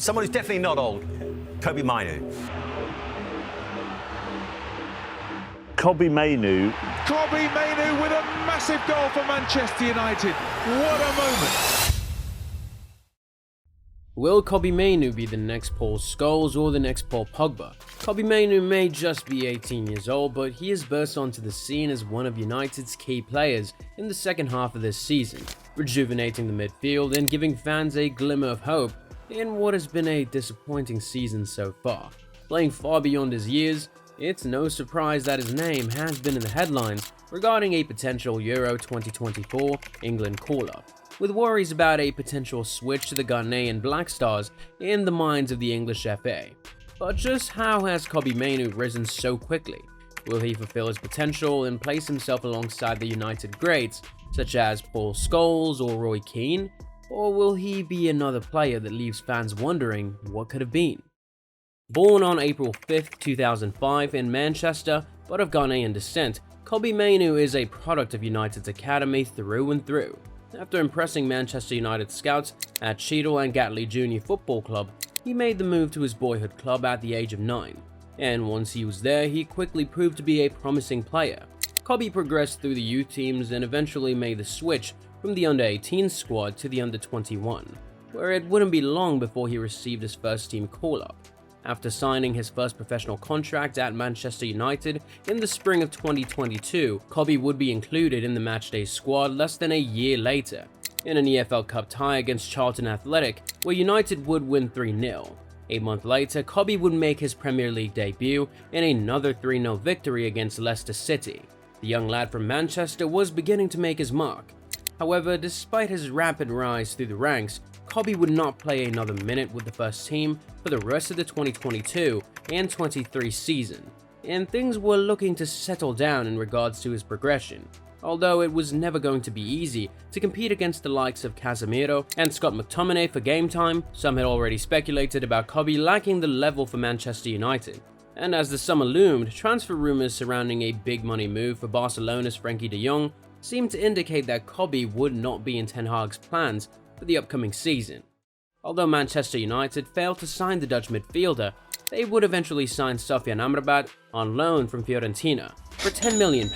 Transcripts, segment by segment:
Someone who's definitely not old, Kobbie Mainoo. Kobbie Mainoo. Kobbie Mainoo with a massive goal for Manchester United. What a moment. Will Kobbie Mainoo be the next Paul Scholes or the next Paul Pogba? Kobbie Mainoo may just be 18 years old, but he has burst onto the scene as one of United's key players in the second half of this season, rejuvenating the midfield and giving fans a glimmer of hope in what has been a disappointing season so far. Playing far beyond his years, it's no surprise that his name has been in the headlines regarding a potential Euro 2024 England call-up, with worries about a potential switch to the Ghanaian Black Stars in the minds of the English FA. But just how has Kobbie Mainoo risen so quickly? Will he fulfill his potential and place himself alongside the United greats such as Paul Scholes or Roy Keane? Or will he be another player that leaves fans wondering what could have been? Born on April 5, 2005 in Manchester, but of Ghanaian descent, Kobbie Mainoo is a product of United's academy through and through. After impressing Manchester United scouts at Cheadle and Gatley Junior Football Club, he made the move to his boyhood club at the age of 9. And once he was there, he quickly proved to be a promising player. Kobbie progressed through the youth teams and eventually made the switch from the under-18 squad to the under-21, where it wouldn't be long before he received his first team call-up. After signing his first professional contract at Manchester United in the spring of 2022, Kobbie would be included in the matchday squad less than a year later, in an EFL Cup tie against Charlton Athletic, where United would win 3-0. A month later, Kobbie would make his Premier League debut in another 3-0 victory against Leicester City. The young lad from Manchester was beginning to make his mark. However, despite his rapid rise through the ranks, Kobbie would not play another minute with the first team for the rest of the 2022 and 23 season, and things were looking to settle down in regards to his progression. Although it was never going to be easy to compete against the likes of Casemiro and Scott McTominay for game time, some had already speculated about Kobbie lacking the level for Manchester United. And as the summer loomed, transfer rumours surrounding a big money move for Barcelona's Frenkie de Jong seemed to indicate that Kobbie would not be in Ten Hag's plans for the upcoming season. Although Manchester United failed to sign the Dutch midfielder, they would eventually sign Sofyan Amrabat on loan from Fiorentina for £10 million,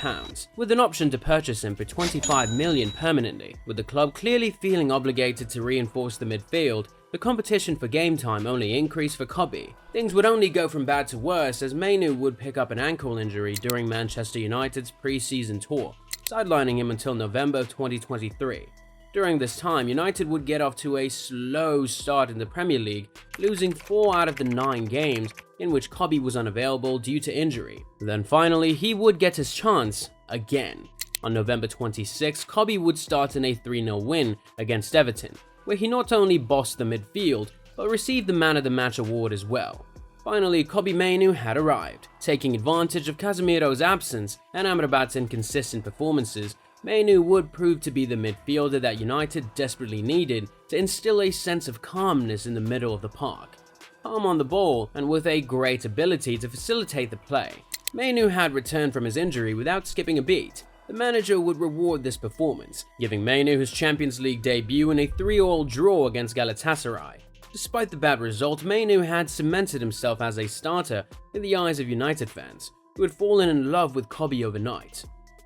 with an option to purchase him for £25 million permanently. With the club clearly feeling obligated to reinforce the midfield, the competition for game time only increased for Kobbie. Things would only go from bad to worse as Mainoo would pick up an ankle injury during Manchester United's pre-season tour, sidelining him until November of 2023. During this time, United would get off to a slow start in the Premier League, losing 4 out of the 9 games in which Kobbie was unavailable due to injury. Then finally, he would get his chance again. On November 26, Kobbie would start in a 3-0 win against Everton, where he not only bossed the midfield, but received the Man of the Match award as well. Finally, Kobbie Mainoo had arrived. Taking advantage of Casemiro's absence and Amrabat's inconsistent performances, Mainoo would prove to be the midfielder that United desperately needed to instill a sense of calmness in the middle of the park. Calm on the ball and with a great ability to facilitate the play, Mainoo had returned from his injury without skipping a beat. The manager would reward this performance, giving Mainoo his Champions League debut in a 3-3 draw against Galatasaray. Despite the bad result, Mainoo had cemented himself as a starter in the eyes of United fans, who had fallen in love with Kobbie overnight.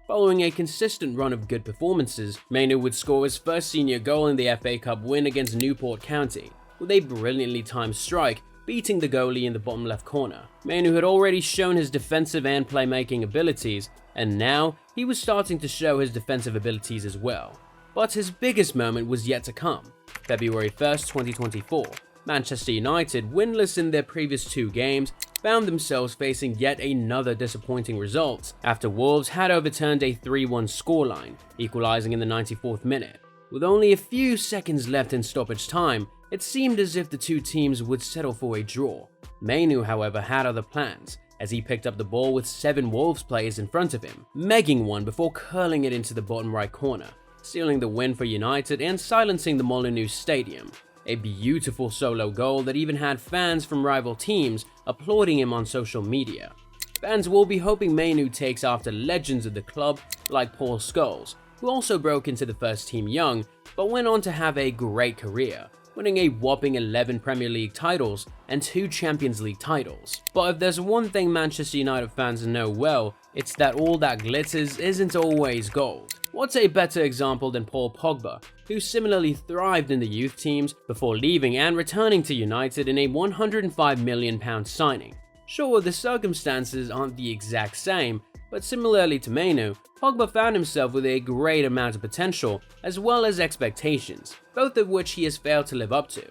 Following a consistent run of good performances, Mainoo would score his first senior goal in the FA Cup win against Newport County, with a brilliantly timed strike beating the goalie in the bottom left corner. Mainoo had already shown his defensive and playmaking abilities, and now he was starting to show his defensive abilities as well. But his biggest moment was yet to come. February 1st, 2024, Manchester United, winless in their previous 2 games, found themselves facing yet another disappointing result after Wolves had overturned a 3-1 scoreline, equalizing in the 94th minute. With only a few seconds left in stoppage time, it seemed as if the two teams would settle for a draw. Mainoo, however, had other plans, as he picked up the ball with 7 Wolves players in front of him, megging one before curling it into the bottom right corner, sealing the win for United and silencing the Molineux Stadium. A beautiful solo goal that even had fans from rival teams applauding him on social media. Fans will be hoping Mainoo takes after legends of the club like Paul Scholes, who also broke into the first team young, but went on to have a great career, winning a whopping 11 Premier League titles and 2 Champions League titles. But if there's one thing Manchester United fans know well, it's that all that glitters isn't always gold. What's a better example than Paul Pogba, who similarly thrived in the youth teams before leaving and returning to United in a £105 million signing? Sure, the circumstances aren't the exact same, but similarly to Mainoo, Pogba found himself with a great amount of potential as well as expectations, both of which he has failed to live up to.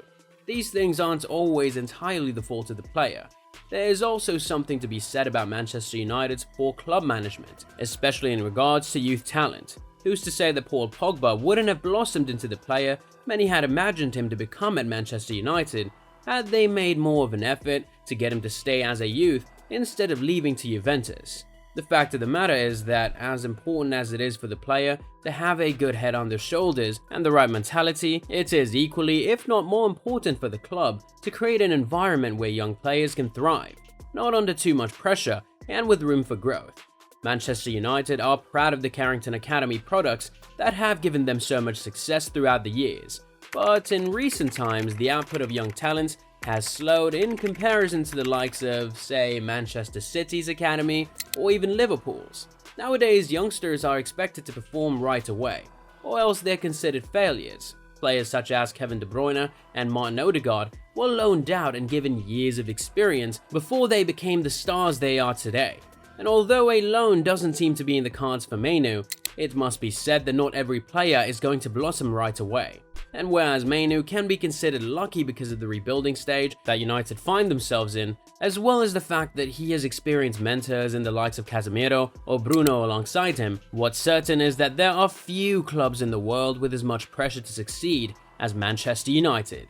These things aren't always entirely the fault of the player. There is also something to be said about Manchester United's poor club management, especially in regards to youth talent. Who's to say that Paul Pogba wouldn't have blossomed into the player many had imagined him to become at Manchester United had they made more of an effort to get him to stay as a youth instead of leaving to Juventus? The fact of the matter is that as important as it is for the player to have a good head on their shoulders and the right mentality, it is equally, if not more important for the club to create an environment where young players can thrive, not under too much pressure and with room for growth. Manchester United are proud of the Carrington Academy products that have given them so much success throughout the years, but in recent times the output of young talent has slowed in comparison to the likes of, say, Manchester City's academy or even Liverpool's. Nowadays, youngsters are expected to perform right away, or else they're considered failures. Players such as Kevin De Bruyne and Martin Odegaard were loaned out and given years of experience before they became the stars they are today. And although a loan doesn't seem to be in the cards for Mainoo, it must be said that not every player is going to blossom right away. And whereas Mainoo can be considered lucky because of the rebuilding stage that United find themselves in, as well as the fact that he has experienced mentors in the likes of Casemiro or Bruno alongside him, what's certain is that there are few clubs in the world with as much pressure to succeed as Manchester United.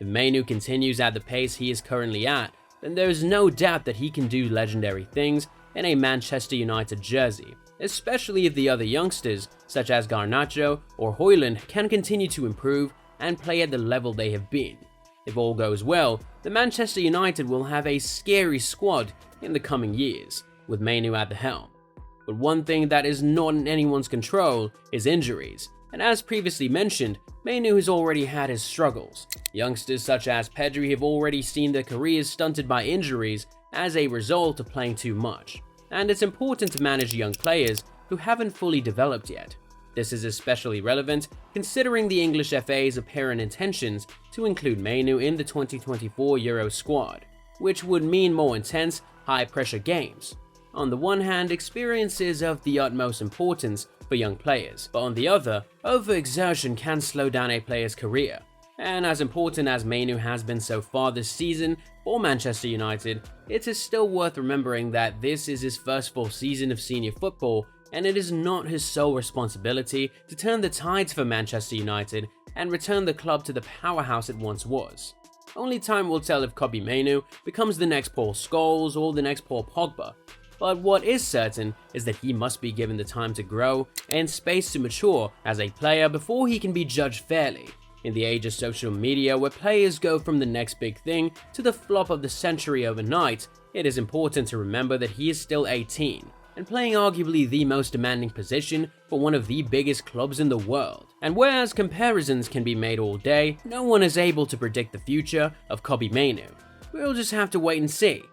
If Mainoo continues at the pace he is currently at, then there is no doubt that he can do legendary things in a Manchester United jersey, especially if the other youngsters, such as Garnacho or Højlund, can continue to improve and play at the level they have been. If all goes well, the Manchester United will have a scary squad in the coming years, with Mainoo at the helm. But one thing that is not in anyone's control is injuries, and as previously mentioned, Mainoo has already had his struggles. Youngsters such as Pedri have already seen their careers stunted by injuries as a result of playing too much, and it's important to manage young players who haven't fully developed yet. This is especially relevant considering the English FA's apparent intentions to include Mainoo in the 2024 Euro squad, which would mean more intense, high-pressure games. On the one hand, experience is of the utmost importance for young players, but on the other, overexertion can slow down a player's career. And as important as Mainoo has been so far this season for Manchester United, it is still worth remembering that this is his first full season of senior football, and it is not his sole responsibility to turn the tides for Manchester United and return the club to the powerhouse it once was. Only time will tell if Kobbie Mainoo becomes the next Paul Scholes or the next Paul Pogba, but what is certain is that he must be given the time to grow and space to mature as a player before he can be judged fairly. In the age of social media, where players go from the next big thing to the flop of the century overnight, it is important to remember that he is still 18, and playing arguably the most demanding position for one of the biggest clubs in the world. And whereas comparisons can be made all day, no one is able to predict the future of Kobbie Mainoo. We'll just have to wait and see.